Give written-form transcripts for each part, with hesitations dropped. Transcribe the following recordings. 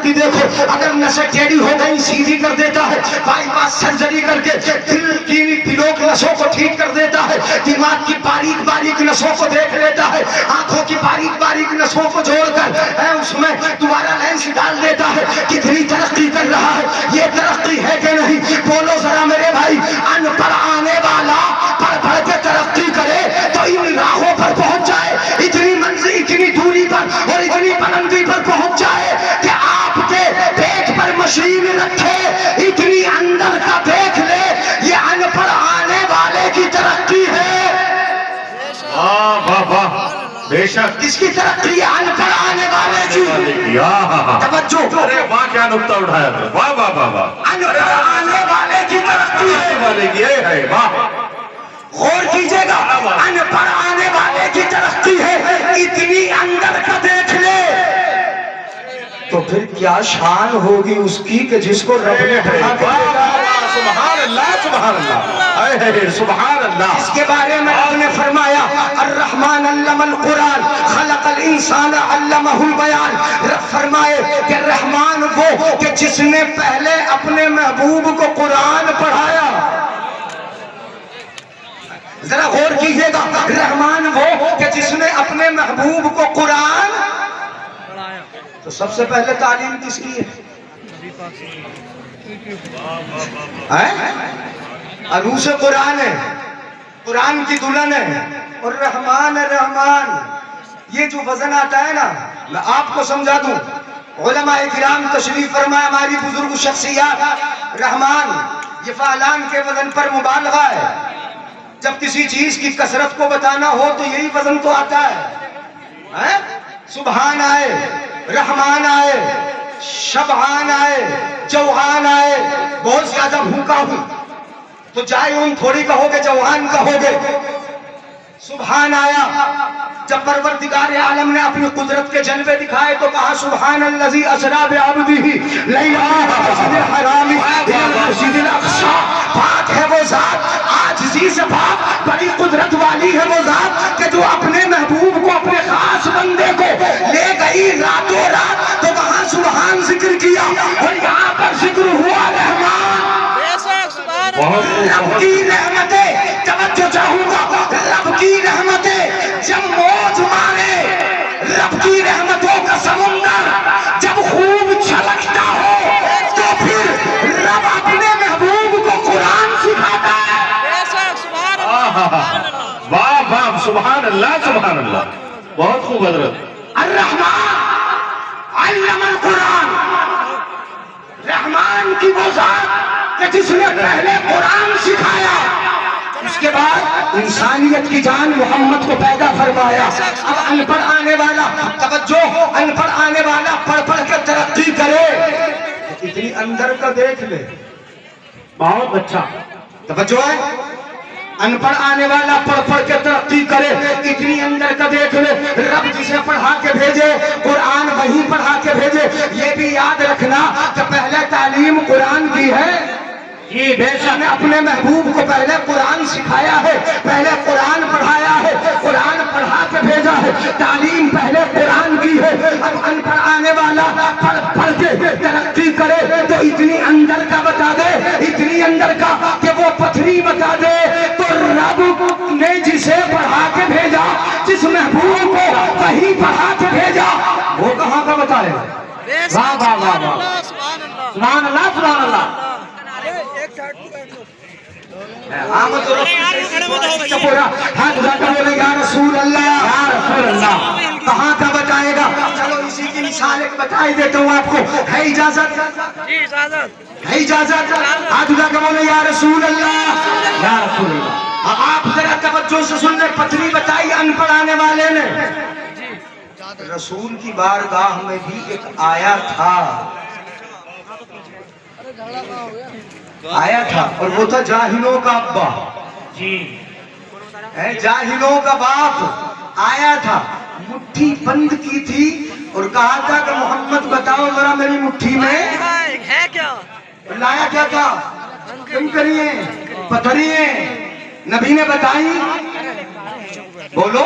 ترقی دیکھو. اگر نسیں ٹیڑھی ہو گئی سیدھی کر دیتا ہے, بائی پاس سرجری کر کے دل کی پیلوک نسوں کو ٹھیک کر دیتا ہے, دماغ کی باریک باریک نسوں کو دیکھ لیتا ہے, آنکھوں کی باریک باریک نسوں کو جوڑ کر اس میں دوبارہ لینس ڈال دیتا ہے. کتنی ترقی کر رہا ہے, یہ ترقی ہے کہ نہیں؟ بولو ذرا میرے بھائی. ان پڑھ آنے والا پڑھ پڑھ کے ترقی کرے تو ان راہوں پر پہنچ جائے, اتنی منزل اتنی دوری پر اور اتنی بلندی پر پہنچ جائے کہ آپ کے پیٹ پر مشین رکھے, اتنی اندر کا دیکھ لے. یہ ان پڑھ آنے والے کی ترقی ہے. واہ واہ واہ, بے شک. کس کی ترقی ہے؟ ان پڑھ آنے والے کی. توجہ, ارے واہ کیا نقطہ اٹھایا تھا, واہ واہ واہ واہ. ان پڑھ آنے والے کی ترقی ہے. غور کیجئے گا, ان پڑھ آنے والے کی ترقی ہے, اتنی اندر کا دیکھ لے. تو پھر کیا شان ہوگی اس کی کہ جس کو رب نے پڑھا کے دیکھا. سبحان اللہ سبحان اللہ سبحان اللہ. اس کے بارے میں رب نے فرمایا الرحمن علم القرآن خلق الانسان علمہ البیان. رب فرمائے کہ رحمان وہ کہ جس نے پہلے اپنے محبوب کو قرآن پڑھایا. ذرا غور کیجئے گا, رحمان وہ کہ جس نے اپنے محبوب کو قرآن. تو سب سے پہلے تعلیم کس کی ہے؟ عروس قرآن ہے, قرآن کی دلہن ہے. اور رحمان رحمان یہ جو وزن آتا ہے نا, میں آپ کو سمجھا دوں. علماء کرام تشریف فرمائے, ہماری بزرگ شخصیات. رحمان یہ فعلان کے وزن پر مبالغہ ہے. جب کسی چیز کی کثرت کو بتانا ہو تو یہی وزن تو آتا ہے. سبحان آئے, رحمان آئے, شبعان آئے, جوہان آئے. بہت زیادہ بھوکا ہوں تو جائے تھوڑی کہو گے, جوہان کہو گے. سبحان آیا جب پروردگار عالم نے اپنی قدرت کے جلوے دکھائے تو کہا سبحان الذی اسری بعبدہ لیلا من المسجد الحرام الی المسجد الاقصی. پاک ہے وہ ذات, عاجزی سے پاک, بڑی قدرت والی ہے وہ ذات کہ جو اپنے محبوب کو, اپنے خاص بندے کو لے گئی راتوں رات. تو وہاں سبحان ذکر کیا اور یہاں پر ذکر ہوا رحمان. رب کی رحمتیں, توجہ چاہوں گا, رب کی رحمتیں جب موج مارے, رب کی رحمتوں کا سمندر جب خوب چھلکتا ہو تو پھر رب اپنے محبوب کو قرآن سکھاتا ہے. واہ واہ سبحان اللہ سبحان اللہ, بہت خوب حضرت. الرحمن علم القرآن, رحمان کی وہ ذات کہ جس نے پہلے قرآن سکھایا, اس کے بعد انسانیت کی جان محمد کو پیدا فرمایا. اب ان پڑھ آنے والا, توجہ, ان پڑھ آنے والا پڑھ پڑھ کے ترقی کرے, اتنی اندر کا دیکھ لے. بہت اچھا, توجہ ہے. ان پڑھ آنے والا پڑھ پڑھ کے ترقی کرے, اتنی اندر کا دیکھ لے. رب جسے پڑھا کے بھیجے قرآن وہی پڑھا کے بھیجے. یہ بھی یاد رکھنا کہ پہلے تعلیم قرآن کی ہے. یہ بے شک نے اپنے محبوب کو پہلے قرآن سکھایا ہے, پہلے قرآن پڑھایا ہے, قرآن پڑھا کے بھیجا ہے. تعلیم پہلے قرآن کی ہے. اب ان پڑھ آنے والا پڑھ پڑھ کے ترقی کرے تو اتنی اندر کا بتا دے, اتنی اندر کا کہ وہ پتھری بتا دے. تو رب نے جسے پڑھا کے بھیجا, جس محبوب کو وہی پڑھا کے بھیجا, وہ کہاں کا بتائے. واہ واہ واہ واہ, سبحان اللہ سبحان اللہ. آمد ہاتھ اٹھا کر بولے یا رسول اللہ, یا رسول اللہ. کہاں کا بتائے گا؟ چلو اسی کی مثال ایک بتائی دیتا ہوں آپ کو. ہے اجازت؟ ہے اجازت؟ ہاتھ اٹھا کر بولے یا رسول اللہ, یا رسول اللہ. آپ ذرا توجہ سے سن لیں, پتھری بتائی ان پڑھ آنے والے نے. رسول کی بارگاہ میں بھی ایک آیا تھا, آیا تھا, اور وہ تھا جاہلوں کا ابا. جاہلوں کا باپ آیا تھا, مٹھی بند کی تھی اور کہا تھا کہ محمد بتاؤ ذرا میری مٹھی میں ہے کیا. لایا کیا تھا؟ کنکریاں, پتھریاں. نبی نے بتائی, بولو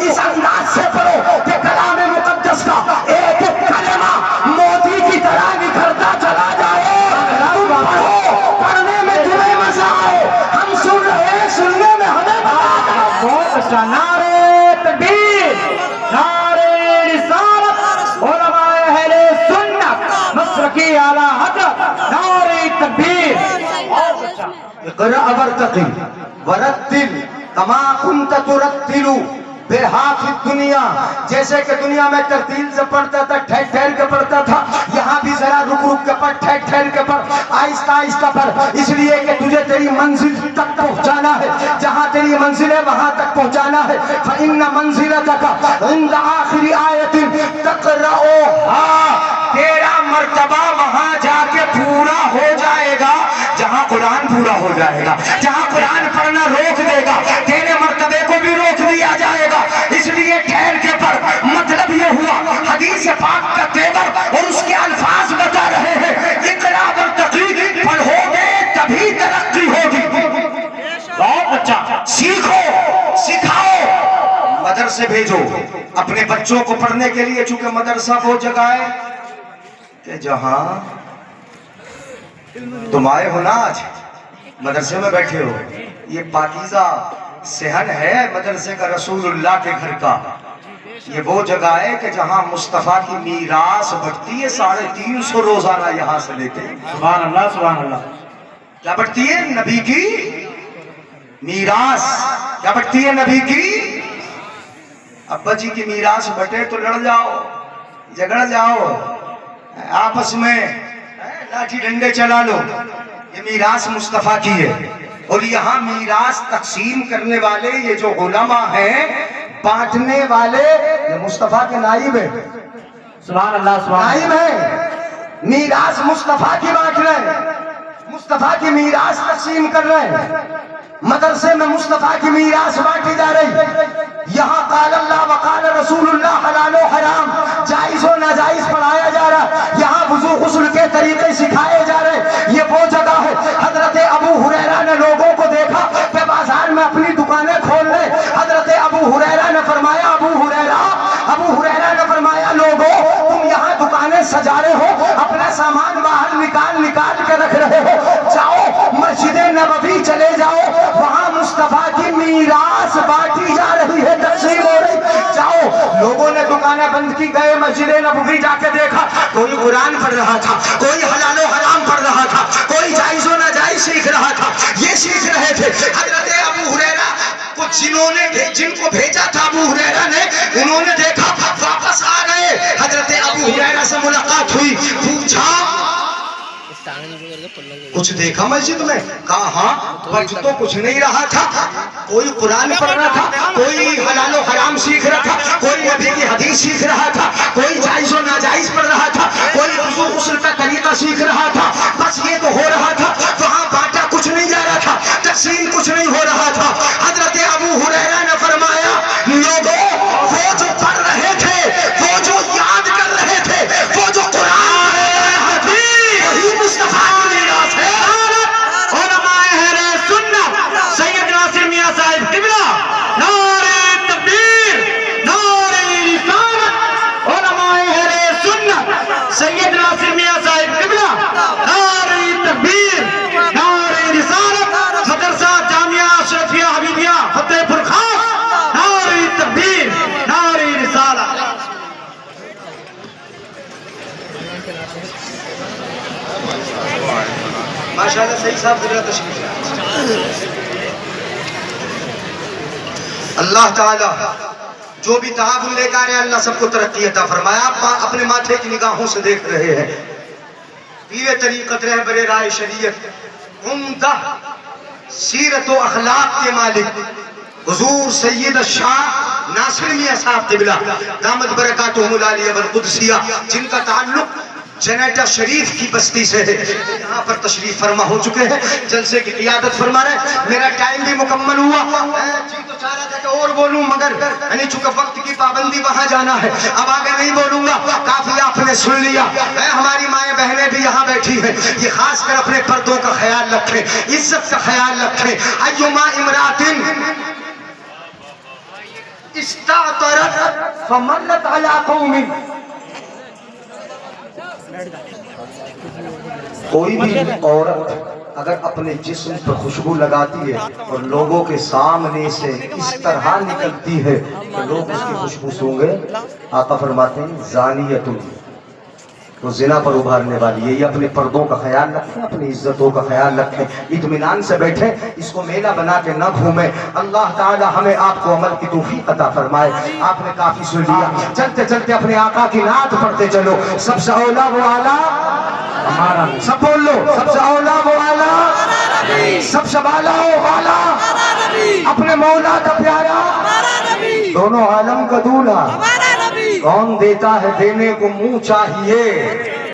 اس انداز سے پڑھو کہ کلام مقدس کا ایک ایک کلمہ موتی کی طرح نکھرتا چلا جائے. تم پڑھو, پڑھنے میں تمہیں مزہ آئے, ہم سن رہے ہیں, سننے میں ہمیں مزہ آئے. بہت اچھا. نعرے تکبیر, نعرے رسالت, علماء اہل سنت مسلکی اعلیٰ حضرت, نعرے تکبیر. اقرأ ورتقی ورتل کما کنت ترتل بہا فی الدنیا. جیسے کہ دنیا میں ترتیل سے پڑھتا تھا, ٹھہر ٹھہر کے پڑھتا تھا, یہاں بھی ذرا رک رک کے پڑھ, ٹھہر ٹھہر کے پڑھ, آہستہ آہستہ پڑھ, اس لیے کہ تجھے تیری منزل تک پہنچانا ہے. جہاں تیری منزل ہے وہاں تک پہنچانا ہے. فإن منزلتک عند آخر آیت تقرأها. تیرا مرتبہ وہاں جا کے پورا ہو جائے گا جہاں قرآن پورا ہو جائے گا. جہاں قرآن پڑھنا روک دے گا, تیرے مرتبے کو بھی روک دیا جائے گا. اس لیے ٹھہر کے پڑھ. مطلب یہ ہوا, حدیث پاک کا تیور اور اس کے الفاظ بتا رہے ہیں. اقرا ورتقی, پڑھو گے تبھی ترقی ہوگی. بہت اچھا. سیکھو, سکھاؤ, مدرسے بھیجو اپنے بچوں کو پڑھنے کے لیے. چونکہ مدرسہ وہ جگہ ہے کہ جہاں تم آئے ہو نا, آج مدرسے میں بیٹھے ہو, یہ پاکیزہ صحن ہے مدرسے کا, رسول اللہ کے گھر کا. یہ وہ جگہ ہے کہ جہاں مصطفیٰ کی میراث بٹتی ہے 350 روزانہ یہاں سے لے کے. سبحان اللہ, سبحان اللہ. کیا بٹتی ہے؟ نبی کی میراث. کیا بٹتی ہے؟ نبی کی. ابا جی کی میراث بٹے تو لڑ جاؤ, جھگڑ جاؤ, آپس میں لاٹھی ڈنڈے چلا لو. یہ میراث مصطفیٰ کی ہے. اور یہاں میراث تقسیم کرنے والے یہ جو علماء ہیں, بانٹنے والے, یہ مصطفیٰ کے نائب ہیں. سبحان اللہ, سبحان نائب اللہ. ہیں. میراث مصطفیٰ کی بانٹ رہے ہیں, مصطفیٰ کی میراث تقسیم کر رہے ہیں. مدرسے میں مصطفیٰ کی میراث بانٹی جا رہی. یہاں قال اللہ وقال رسول اللہ, حلال و حرام, جائز و ناجائز پڑھایا جا رہا. یہاں وضو غسل کے طریقے سکھائے جا رہے. یہ وہ جگہ ہے. حضرت ابو ہریرہ نے لوگوں کو دیکھا کہ بازار میں اپنی دکانیں کھول لے. حضرت ابو ہریرہ نے فرمایا, ابو ہریرہ نے فرمایا, لوگوں تم یہاں دکانیں سجا رہے ہو, اپنا سامان باہر نکال کے رکھ رہے ہو. جاؤ مسجد نبوی چلے جاؤ, وہاں مصطفیٰ کی میراث بانٹی جا رہی ہے, تقسیم ہو رہی. جاؤ. لوگوں نے دکانیں بند کی, گئے مسجد نبوی, جا کے دیکھا کوئی قرآن پڑھ رہا تھا, کوئی حلال و حرام پڑھ رہا تھا, کوئی جائز و ناجائز سیکھ رہا تھا. یہ سیکھ رہے تھے. حضرت ابو ہریرہ کو جن کو بھیجا تھا ابو ہریرہ نے, انہوں نے دیکھا, واپس آ گئے. حضرت ابو ہریرہ سے ملاقات ہوئی, پوچھا کچھ دیکھا مسجد میں؟ کہا ہاں, بچ تو کچھ نہیں رہا تھا. کوئی قرآن پڑھ رہا تھا, کوئی حلال و حرام سیکھ رہا تھا, کوئی نبی کی حدیث سیکھ رہا تھا, کوئی جائز و ناجائز پڑھ رہا تھا, کوئی وضو غسل کا طریقہ سیکھ رہا تھا. بس یہ تو ہو رہا تھا. وہاں بانٹا کچھ نہیں جا رہا تھا, تقسیم کچھ نہیں ہو رہا تھا. حضرت ابو ہریرہ نے فرمایا, لوگوں وہ جو پڑھ رہے تھے, وہ جو یاد کر رہے تھے, وہ جو قرآن وہی مصطفیٰ کی میراث ہے. علماء اہل سنت سید ناصر میاں صاحب قبلہ, نعرے تکبیر, نعرے رسالت. علماء اہل سنت سید ناصر میاں صاحب قبلہ, نعرے تکبیر, نعرے رسالت. مدرسہ جامعہ اشرفیہ حبیبیہ فتح پور خاص, نعرے تکبیر, نعرے رسالت. ماشاءاللہ صحیح صاحب ذرا تشریف لائیں. اللہ تعالیٰ جو بھی تعاون لے کر اللہ سب کو ترقی عطا فرمایا. آپ اپنے ماتھے کی نگاہوں سے دیکھ رہے ہیں پیر طریقت رہبر رائے شریعت, عمدہ سیرت و اخلاق کے مالک حضور سید الشاہ ناصر میاں صاحب قبلہ دامت برکاتہم العالیہ والقدسیہ, جن کا تعلق جنیٹا شریف کی بستی سے ہے. یہاں پر تشریف فرما ہو چکے ہیں, جلسے کی قیادت فرما رہے ہیں. میرا ٹائم بھی مکمل ہوا, جی تو چاہ رہا تھا کہ اور بولوں, مگر یعنی چونکہ وقت کی پابندی وہاں جانا ہے, اب آگے نہیں بولوں گا. کافی آپ نے سن لیا. ہماری مائیں بہنیں بھی یہاں بیٹھی ہیں, یہ خاص کر اپنے پردوں کا خیال رکھیں, عزت کا خیال رکھیں. ایما امراتن استعطرت فمرت على قوم. کوئی بھی عورت اگر اپنے جسم پر خوشبو لگاتی ہے اور لوگوں کے سامنے سے اس طرح نکلتی ہے کہ لوگ اس کی خوشبو سونگے، آقا فرماتے ہیں زانیت، تو زنا پر ابھارنے والی ہے. یہ اپنے پردوں کا خیال رکھیں، اپنی عزتوں کا خیال رکھیں، اطمینان سے بیٹھیں، اس کو میلہ بنا کے نہ گھومیں. اللہ تعالی ہمیں آپ کو عمل کی توفیق عطا فرمائے. آپ نے کافی سن لیا، چلتے چلتے اپنے آقا کی نعت پڑھتے چلو. سب سے اولا وہ اعلیٰ ہمارا، سب بول لو، سب سے اولا وہ اعلیٰ، سب سے بالا وہ والا، اپنے مولا کا پیارا، دونوں عالم کا دولہا. کون دیتا ہے دینے کو منہ چاہیے،